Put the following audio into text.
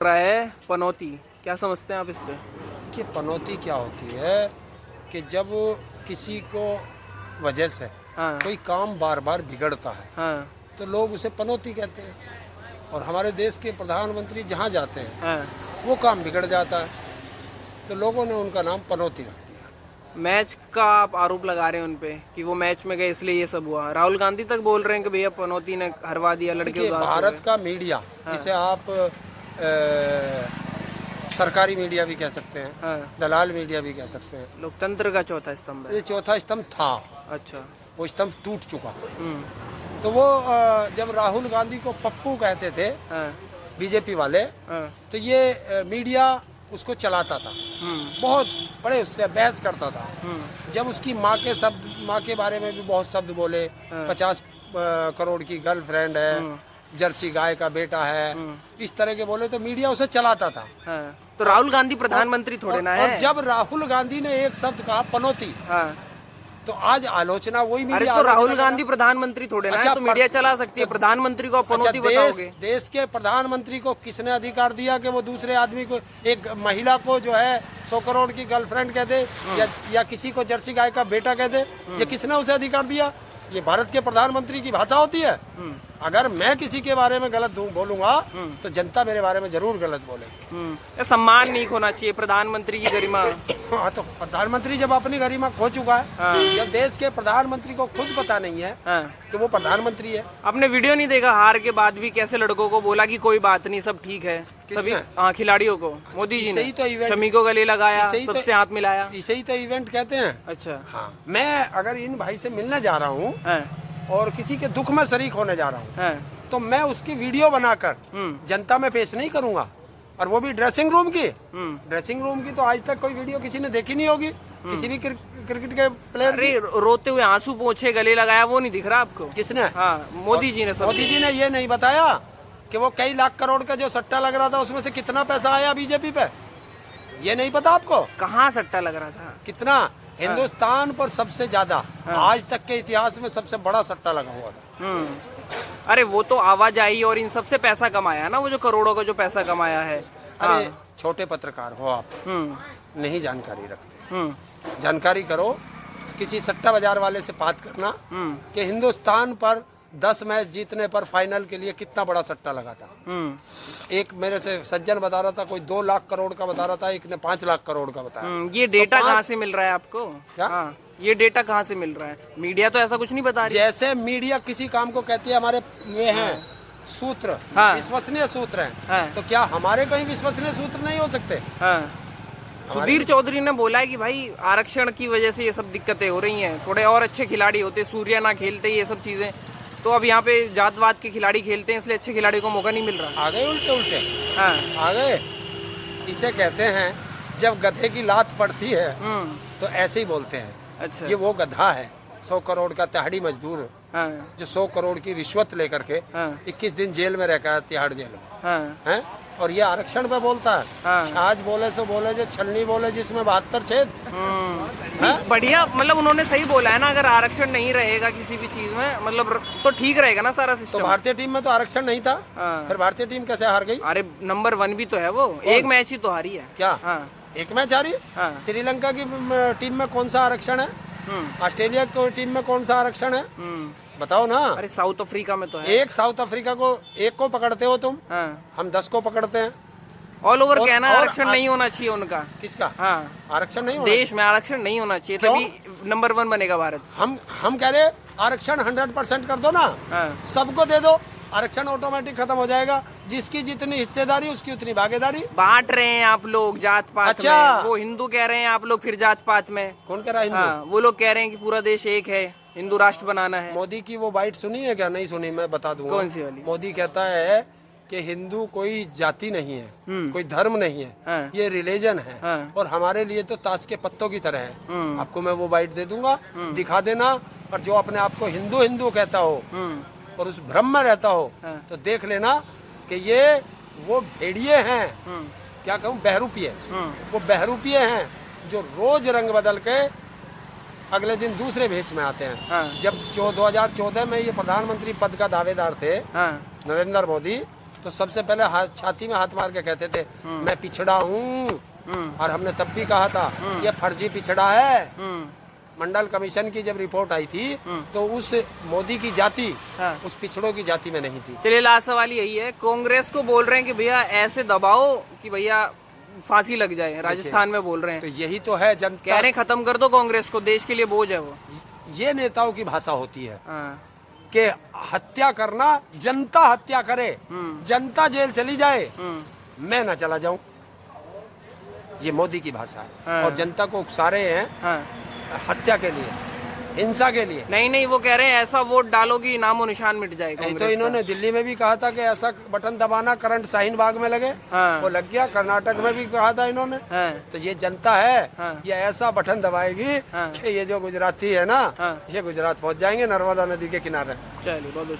रहा है पनौती, क्या समझते हैं आप इससे? कि पनौती क्या होती है कि जब किसी को वजह से हाँ कोई काम बार बार बिगड़ता है हाँ तो लोग उसे पनौती कहते हैं। और हमारे देश के प्रधानमंत्री जहाँ जाते हैं हाँ। वो काम बिगड़ जाता है तो लोगों ने उनका नाम पनौती रख दिया। मैच का आप आरोप लगा रहे हैं उन पे कि वो मैच में गए इसलिए ये सब हुआ। राहुल गांधी तक बोल रहे हैं कि भैया पनौती ने हरवा दिया, लड़के देखिए, उदास हो भारत गए। का मीडिया जिसे आप सरकारी मीडिया भी कह सकते हैं, हाँ, दलाल मीडिया भी कह सकते हैं। लोकतंत्र का चौथा स्तंभ है। ये चौथा स्तंभ था, अच्छा। वो स्तंभ टूट चुका। हम्म। तो वो जब राहुल गांधी को पप्पू कहते थे हाँ बीजेपी वाले, हाँ। तो ये मीडिया उसको चलाता था, बहुत बड़े उससे बहस करता था। जब उसकी माँ के बारे में भी बहुत शब्द बोले, 50 करोड़ की गर्लफ्रेंड है, जर्सी गाय का बेटा है, इस तरह के बोले तो मीडिया उसे चलाता था। हाँ। तो राहुल गांधी प्रधानमंत्री थोड़े ना और है। जब राहुल गांधी ने एक शब्द कहा पनौती, हाँ। तो आज आलोचना वही अरे मीडिया तो राहुल आलोचना गांधी प्रधानमंत्री थोड़े ना है, अच्छा, तो मीडिया चला सकती है। प्रधानमंत्री को आप अच्छा, पनौती बताओगे? देश के प्रधानमंत्री को किसने अधिकार दिया कि वो दूसरे आदमी को, एक महिला को जो है 100 करोड़ की गर्लफ्रेंड कह दे या किसी को जर्सी गाय का बेटा कह दे? ये किसने उसे अधिकार दिया? ये भारत के प्रधानमंत्री की भाषा होती है। अगर मैं किसी के बारे में गलत बोलूंगा तो जनता मेरे बारे में जरूर गलत बोलेगी। ये सम्मान नहीं खोना चाहिए प्रधानमंत्री की गरिमा। हाँ, तो प्रधानमंत्री जब अपनी गरिमा खो चुका है, जब देश के प्रधानमंत्री को खुद पता नहीं है कि वो प्रधानमंत्री है। आपने वीडियो नहीं देखा हार के बाद भी कैसे लड़कों को बोला कि कोई बात नहीं, सब ठीक है? सभी खिलाड़ियों को मोदी जी ने शमी को गले लगाया, सबसे हाथ मिलाया। इसे ही तो इवेंट कहते हैं। अच्छा। हाँ, मैं अगर इन भाई से मिलने जा रहा हूँ और किसी के दुख में शरीक होने जा रहा हूँ तो मैं उसकी वीडियो बनाकर जनता में पेश नहीं करूंगा, और वो भी ड्रेसिंग रूम की। ड्रेसिंग रूम की तो आज तक कोई वीडियो किसी ने देखी नहीं होगी, किसी भी क्रिकेट के प्लेयर। अरे रोते हुए आंसू पोंछे गले लगाया, वो नहीं दिख रहा आपको? किसने? हाँ, मोदी जी ने। मोदी जी ने ये नहीं बताया कि वो कई लाख करोड़ का जो सट्टा लग रहा था उसमें से कितना पैसा आया बीजेपी पे? ये नहीं पता आपको? कहाँ सट्टा लग रहा था? कितना? हिंदुस्तान पर सबसे ज्यादा, आज तक के इतिहास में सबसे बड़ा सट्टा लगा हुआ था। अरे वो तो आवाजाही और इन सबसे पैसा कमाया ना, वो जो करोड़ों का जो पैसा कमाया है। अरे छोटे पत्रकार हो आप, नहीं जानकारी रखते। जानकारी करो, किसी सट्टा बाजार वाले से बात करना कि हिंदुस्तान पर 10 मैच जीतने पर फाइनल के लिए कितना बड़ा सट्टा लगा था। एक मेरे से सज्जन बता रहा था, कोई 2 लाख करोड़ का बता रहा था, एक ने 5 लाख करोड़ का बताया। ये डेटा कहाँ से मिल रहा है आपको? क्या? ये डेटा कहाँ से मिल रहा है? मीडिया तो ऐसा कुछ नहीं बता रही। जैसे मीडिया किसी काम को कहती है हमारे वे हैं सूत्र, विश्वसनीय सूत्र हैं, तो क्या हमारे कहीं विश्वसनीय सूत्र नहीं हो सकते? सुधीर चौधरी ने बोला है कि भाई आरक्षण की वजह से ये सब दिक्कतें हो रही हैं, थोड़े और अच्छे खिलाड़ी होते, सूर्या ना खेलते, ये सब चीजें, तो अब यहाँ पे जातवाद के खिलाड़ी खेलते हैं, इसलिए अच्छे खिलाड़ी को मौका नहीं मिल रहा। आ गए उल्टे। आ गए। इसे कहते हैं जब गधे की लात पड़ती है तो ऐसे ही बोलते हैं। अच्छा। ये वो गधा है, 100 करोड़ का तिहाड़ी मजदूर, जो 100 करोड़ की रिश्वत लेकर के 21 दिन जेल में रहकर है, तिहाड़ जेल में है। और ये आरक्षण पे बोलता है। छाछ बोले सो बोले, जो छलनी बोले जिसमें 72 छेद। बढ़िया, मतलब उन्होंने सही बोला है ना, अगर आरक्षण नहीं रहेगा किसी भी चीज में, मतलब तो ठीक रहेगा ना सारा सिस्टम। तो भारतीय टीम में तो आरक्षण नहीं था, फिर भारतीय टीम कैसे हार गई? अरे नंबर 1 भी तो है वो, एक मैच ही तो हारी है। क्या? एक मैच हारी? श्रीलंका की टीम में कौन सा आरक्षण है? ऑस्ट्रेलिया की टीम में कौन सा आरक्षण है? बताओ ना। अरे साउथ अफ्रीका में तो है। एक साउथ अफ्रीका को, एक को पकड़ते हो तुम, हम 10 को पकड़ते हैं। ऑल ओवर क्या है ना, आरक्षण नहीं होना चाहिए उनका। किसका? आरक्षण नहीं होना, देश में आरक्षण नहीं होना चाहिए, तभी नंबर 1 बनेगा भारत। हम कह रहे आरक्षण 100% कर दो ना, सबको दे दो, आरक्षण ऑटोमेटिक खत्म हो जाएगा। जिसकी जितनी हिस्सेदारी उसकी उतनी भागीदारी। बांट रहे हैं आप लोग जात पात। अच्छा। में वो हिंदू कह रहे हैं, आप लोग फिर जात पात में। कौन कह रहा है हिंदू? वो लोग कह रहे हैं कि पूरा देश एक है, हिंदू राष्ट्र बनाना है। मोदी की वो बाइट सुनी है क्या? नहीं सुनी, मैं बता दूंगा। कौन सी वाली? मोदी कहता है कि हिंदू कोई जाति नहीं है, कोई धर्म नहीं है, ये रिलीजन है, और हमारे लिए तो ताश के पत्तों की तरह है। आपको मैं वो बाइट दे दूंगा, दिखा देना। और जो अपने आप को हिंदू हिंदू कहता हो और उस भ्रम में रहता हो तो देख लेना कि ये वो भेड़िए हैं, क्या कहूँ, बहरूपिये। वो बहरूपिये हैं जो रोज रंग बदल के अगले दिन दूसरे भेष में आते हैं। जब 2014 में ये प्रधानमंत्री पद का दावेदार थे नरेंद्र मोदी, तो सबसे पहले छाती में हाथ मार के कहते थे मैं पिछड़ा हूँ, और हमने तब भी कहा था ये फर्जी पिछड़ा है। मंडल कमीशन की जब रिपोर्ट आई थी तो उस मोदी की जाति उस पिछड़ों की जाति में नहीं थी। चलिए लास्ट सवाल यही है, कांग्रेस को बोल रहे हैं कि भैया ऐसे दबाओ कि भैया फांसी लग जाए, राजस्थान में बोल रहे हैं। तो यही तो है जनता, कह रहे हैं खत्म कर दो कांग्रेस को, देश के लिए बोझ है वो। ये नेताओं की भाषा होती है कि हत्या करना, जनता हत्या करे, जनता जेल चली जाए, मैं ना चला जाऊं, ये मोदी की भाषा है। और जनता को उकसा रहे हैं हत्या के लिए, हिंसा के लिए। नहीं, वो कह रहे हैं ऐसा वोट डालो कि नामो निशान मिट जाए कांग्रेस तो इन्होंने दिल्ली में भी कहा था कि ऐसा बटन दबाना करंट शाहीन बाग में लगे, वो लग गया। कर्नाटक में भी कहा था इन्होंने। तो ये जनता है, ये ऐसा बटन दबाएगी कि ये जो गुजराती है ना, ये गुजरात पहुंच जाएंगे नर्मदा नदी के किनारे। चलिए बहुत